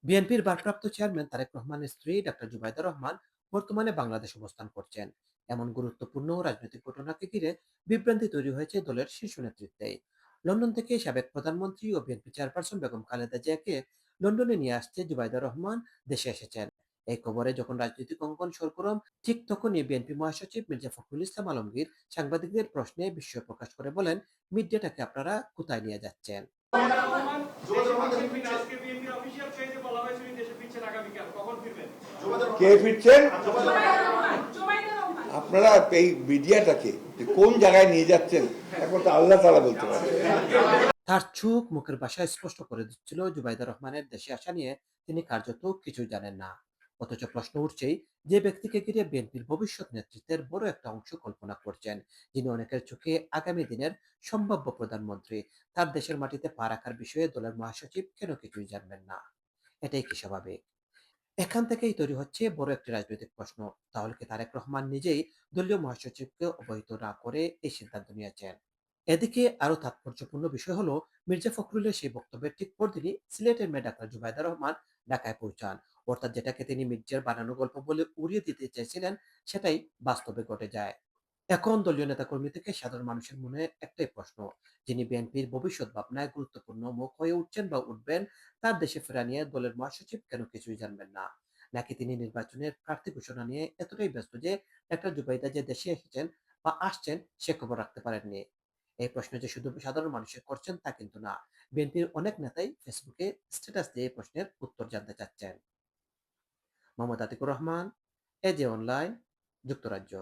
বিএনপির ভারপ্রাপ্ত চেয়ারম্যান তারেক রহমানের স্ত্রী ডাক্তার জুবাইদা রহমান বর্তমানে বাংলাদেশ অবস্থান করছেন। এমন গুরুত্বপূর্ণ রাজনৈতিক ঘটনাকে ঘিরে বিভ্রান্তি তৈরি হয়েছে দলের শীর্ষ নেতৃত্বে। লন্ডন থেকে সাবেক প্রধানমন্ত্রী ও বিএনপি চেয়ারপারসন বেগম খালেদা জিয়াকে লন্ডনে নিয়ে আসতে জুবাইদা রহমান দেশে এসেছেন। এই খবরে যখন রাজনৈতিক অঙ্গন সরগরম, ঠিক তখনই বিএনপি মহাসচিব মির্জা ফখরুল ইসলাম আলমগীর সাংবাদিকদের প্রশ্নে বিস্ময় প্রকাশ করে বলেন, মিডিয়াটাকে আপনারা কোথায় নিয়ে যাচ্ছেন? কে ফিরছেন? আপনারা এই মিডিয়াটাকে কোন জায়গায় নিয়ে যাচ্ছেন এখন তো আল্লাহ তাআলা বলতে পারে। তার চোখ মুখের ভাষায় স্পষ্ট করে দিচ্ছিল জুবাইদা রহমানের দেশে আসা নিয়ে তিনি কার্যত কিছু জানেন না। অথচ প্রশ্ন উঠছেই, যে ব্যক্তিকে ঘিরে বিএনপির ভবিষ্যৎ নেতৃত্বের বড় একটা অংশ কল্পনা করছেন, যিনি অনেকের চোখে আগামী দিনের সম্ভাব্য প্রধানমন্ত্রী, তার দেশের মাটিতে পা রাখার বিষয়ে দলের মহাসচিব কেন কিছুই জানবেন না? এটাই কি স্বাভাবিক? এখান থেকেই তৈরি হচ্ছে বড় একটি রাজনৈতিক প্রশ্ন। তাহলে কি তারেক রহমান নিজেই দলীয় মহাসচিবকে অবহিত না করে এই সিদ্ধান্ত নিয়েছেন? এদিকে আরো তাৎপর্যপূর্ণ বিষয় হলো, মির্জা ফখরুলের সেই বক্তব্যের ঠিক পরদিনই সিলেটের মেয়ে ডাক্তার জুবাইদা রহমান ঢাকায় পৌঁছান। অর্থাৎ যেটাকে তিনি মির্জার বানানো গল্প বলে উড়িয়ে দিতে চেয়েছিলেন, সেটাই বাস্তবে ঘটে যায়। এখন দলীয় নেতাকর্মী থেকে সাধারণ মানুষের মনে একটাই প্রশ্ন, যিনি বিএনপির ভবিষ্যৎ ভাবনায় গুরুত্বপূর্ণ মুখ হয়ে উঠছেন বা উঠবেন, তার দেশে ফেরা নিয়ে দলের মহাসচিব কেন কিছুই জানবেন না? নাকি তিনি নির্বাচনের প্রার্থী ঘোষণা নিয়ে এতটাই ব্যস্ত যে ডাক্তার জুবাইদা যে দেশে এসেছেন বা আসছেন সে খবর রাখতে পারেননি? এই প্রশ্ন যে শুধু সাধারণ মানুষের করছেন তা কিন্তু না। বিএনপির অনেক নেতাই ফেসবুকে স্ট্যাটাস দিয়ে এই প্রশ্নের উত্তর জানতে চাচ্ছেন। মোহাম্মদ আতিকুর রহমান, এজে অনলাইন, যুক্তরাজ্য।